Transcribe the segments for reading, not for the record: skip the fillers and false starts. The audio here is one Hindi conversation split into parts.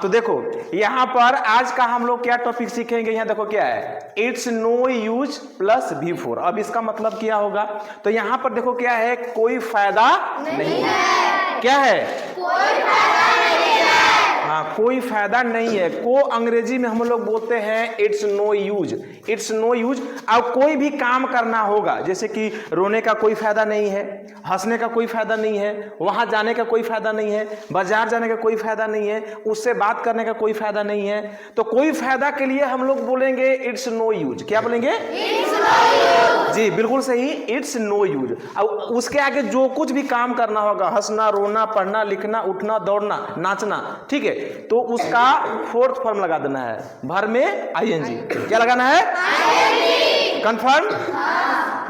तो देखो यहाँ पर आज का हम लोग क्या टॉपिक सीखेंगे। यहाँ देखो क्या है, it's no use plus V4। अब इसका मतलब क्या होगा, तो यहाँ पर देखो क्या है, कोई फायदा नहीं है। क्या है, कोई फायदा नहीं है। हाँ, कोई फायदा नहीं है को अंग्रेजी में हम लोग बोलते हैं it's no use. It's no use. अब कोई भी काम करना होगा, जैसे कि रोने का कोई फायदा नहीं है, हंसने का कोई फायदा नहीं है, वहां जाने का कोई फायदा नहीं है, बाजार जाने का कोई फायदा नहीं है, उससे बात करने का कोई फायदा नहीं है। तो कोई फायदा के लिए हम लोग बोलेंगे इट्स नो यूज। क्या बोलेंगे? It's no use. जी बिल्कुल सही, इट्स नो यूज। अब उसके आगे जो कुछ भी काम करना होगा, हंसना, रोना, पढ़ना, लिखना, उठना, दौड़ना, नाचना, ठीक है, तो उसका फोर्थ फॉर्म लगा देना है, भर में आईएनजी। क्या लगाना है? कंफर्म?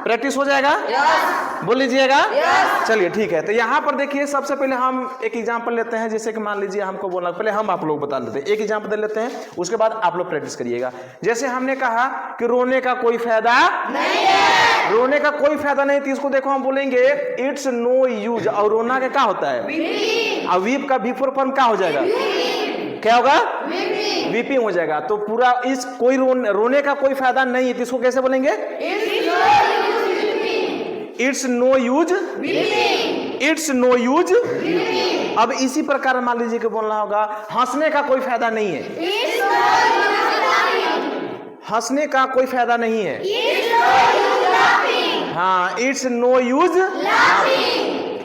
प्रैक्टिस हो जाएगा? बोल लीजिएगा। चलिए ठीक है। तो यहाँ पर देखिए, सबसे पहले हम एक एग्जांपल लेते हैं। जैसे कि मान लीजिए हमको बोलना, पहले हम आप लोग बता देते हैं, एक एग्जांपल दे लेते हैं, उसके बाद आप लोग प्रैक्टिस करिएगा। जैसे हमने कहा कि रोने का कोई फायदा नहीं है, रोने का कोई फायदा नहीं, तो इसको देखो हम बोलेंगे इट्स नो यूज। और रोना का क्या होता है? और वीप का V4 फॉर्म क्या हो जाएगा? क्या होगा? वीपिंग हो जाएगा। तो पूरा इस कोई रोने का कोई फायदा नहीं है, तो इसको कैसे बोलेंगे? It's no use. It's no use. अब इसी प्रकार मान लीजिए कि बोलना होगा हंसने का कोई फायदा नहीं है, हंसने का कोई फायदा नहीं है। हाँ, इट्स नो यूज।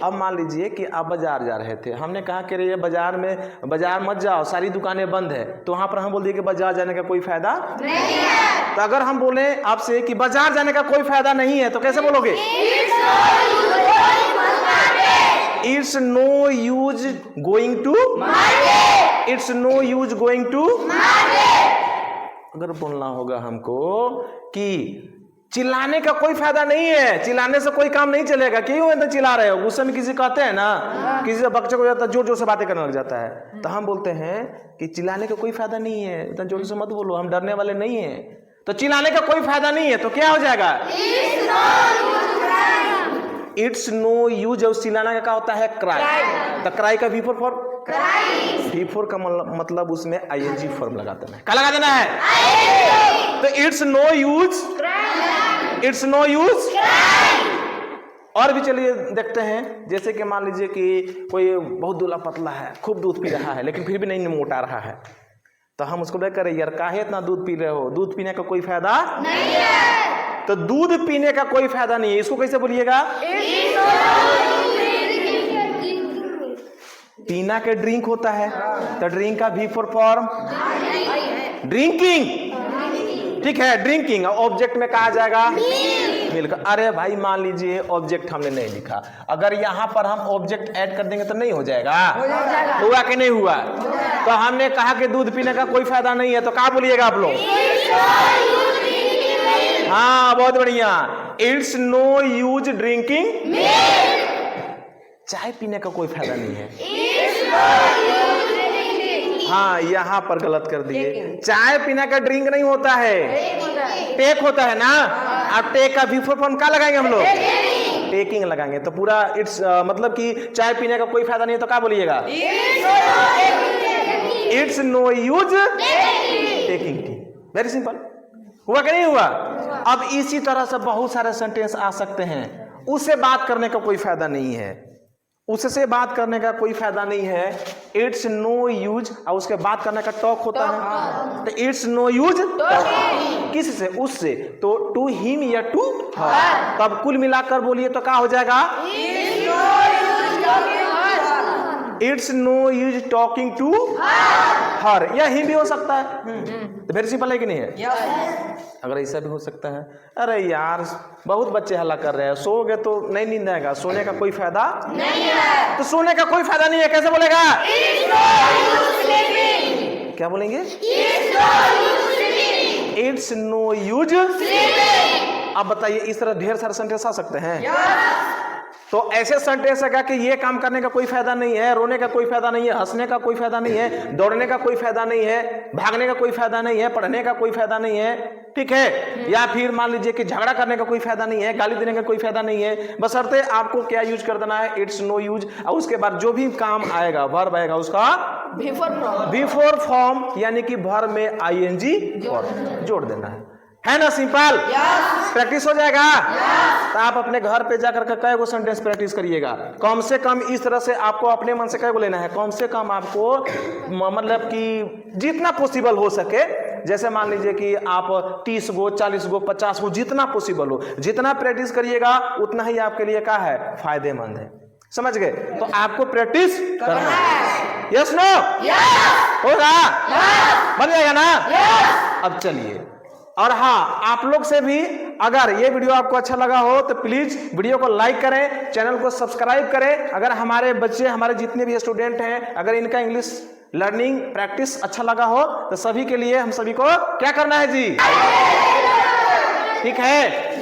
अब मान लीजिए कि आप बाजार जा रहे थे, हमने कहा कि ये बाजार मत जाओ, सारी दुकानें बंद है, तो वहां पर हम बोल दिए कि बाजार जाने का कोई फायदा नहीं है। तो अगर हम बोले आपसे कि बाजार जाने का कोई फायदा नहीं है, तो कैसे बोलोगे? It's no use going to market. It's no use going to market. अगर बोलना होगा हमको कि चिल्लाने का कोई फायदा नहीं है, चिल्लाने से कोई काम नहीं चलेगा, क्यों इतना चिल्ला रहे हो? गुस्से में किसी कहते हैं ना, किसी से बच्चे को जाता है, जोर जोर से बातें करने लग जाता है, तो हम बोलते हैं कि चिल्लाने का कोई फायदा नहीं है, इतना जोर से मत बोलो, हम डरने वाले नहीं हैं। तो चिल्लाने का कोई फायदा नहीं है, तो क्या हो जाएगा? It's no use. और चिल्लाना का क्या होता है? क्राई। तो क्राई का V4 फॉर्म, V4 का मतलब उसमें आईएनजी फॉर्म लगा देना है। क्या लगा देना है? तो it's no use, it's no use. और भी चलिए देखते हैं, जैसे कि मान लीजिए कि कोई बहुत दूल्हा पतला है, खूब दूध पी रहा है, लेकिन फिर भी नहीं मोटा रहा है, तो हम उसको देख कर यार काहे इतना दूध पी रहे हो, दूध पीने का कोई फायदा नहीं है। तो दूध पीने का कोई फायदा नहीं है, इसको कैसे बोलिएगा? पीना के ड्रिंक होता है, तो ड्रिंक का V4 फॉर्म ड्रिंकिंग, ठीक है, ड्रिंकिंग। ऑब्जेक्ट में कहा जाएगा मिल्क। अरे भाई मान लीजिए ऑब्जेक्ट हमने नहीं लिखा, अगर यहाँ पर हम ऑब्जेक्ट ऐड कर देंगे तो नहीं हो जाएगा? हुआ कि नहीं हुआ? तो हमने कहा कि दूध पीने का कोई फायदा नहीं है, तो क्या बोलिएगा आप लोग? हाँ बहुत बढ़िया, इट्स नो यूज ड्रिंकिंग। चाय पीने का कोई फायदा नहीं है। हाँ यहाँ पर गलत कर दिए, चाय पीने का ड्रिंक नहीं होता है, टेक होता है ना। अब टेक का V4 फॉर्म क्या लगाएंगे हम लोग? टेकिंग लगाएंगे। तो पूरा इट्स मतलब कि चाय पीने का कोई फायदा नहीं है, तो क्या बोलिएगा? It's no use taking tea. Very simple. हुआ कि नहीं हुआ? अब इसी तरह से बहुत सारे सेंटेंस आ सकते हैं। उससे बात करने का कोई फायदा नहीं है, उससे बात करने का कोई फायदा नहीं है, इट्स नो यूज। और उसके बात करने का टॉक होता है, तो इट्स नो यूज किससे? उससे। तो टू हिम या टू हर। तब कुल मिलाकर बोलिए तो क्या हो जाएगा? It's no use talking to her, या हिम भी हो सकता है। तो वेरी सिंपल है कि नहीं है? अगर ऐसा भी हो सकता है, अरे यार बहुत बच्चे हल्ला कर रहे हैं, सोओगे तो नहीं नींद आएगा, सोने का कोई फायदा नहीं है। तो सोने का कोई फायदा नहीं है, कैसे बोलेगा? क्या बोलेंगे? It's no use. अब बताइए, इस तरह ढेर सारे सेंटेंस आ सकते हैं। तो ऐसे सेंटेंस है कि ये काम करने का कोई फायदा नहीं है, रोने का कोई फायदा नहीं है, हंसने का कोई फायदा नहीं है, दौड़ने का कोई फायदा नहीं है, भागने का कोई फायदा नहीं है, पढ़ने का कोई फायदा नहीं है, ठीक है। या फिर मान लीजिए कि झगड़ा करने का कोई फायदा नहीं है, गाली देने का कोई फायदा नहीं है, बशर्ते आपको क्या यूज कर देना है, इट्स नो यूज, और उसके बाद जो भी काम आएगा वर्ब आएगा उसका बिफोर फॉर्म यानी कि वर्ब में आईएनजी जोड़ देना है ना, सिंपल। प्रैक्टिस हो जाएगा। तो आप अपने घर पे जाकर के कई गो सेंटेंस प्रैक्टिस करिएगा, कम से कम इस तरह से आपको अपने मन से कई गो लेना है, कम से कम आपको मतलब कि जितना पॉसिबल हो सके, जैसे मान लीजिए कि आप 30 गो 40 गो 50 गो जितना पॉसिबल हो, जितना प्रैक्टिस करिएगा उतना ही आपके लिए क्या है, फायदेमंद है, समझ गए। तो आपको प्रैक्टिस करना है, यस नो होगा, बन जाएगा ना। अब चलिए, और हाँ, आप लोग से भी अगर ये वीडियो आपको अच्छा लगा हो तो प्लीज वीडियो को लाइक करें, चैनल को सब्सक्राइब करें। अगर हमारे बच्चे, हमारे जितने भी स्टूडेंट हैं, अगर इनका इंग्लिश लर्निंग प्रैक्टिस अच्छा लगा हो तो सभी के लिए हम सभी को क्या करना है जी, ठीक है।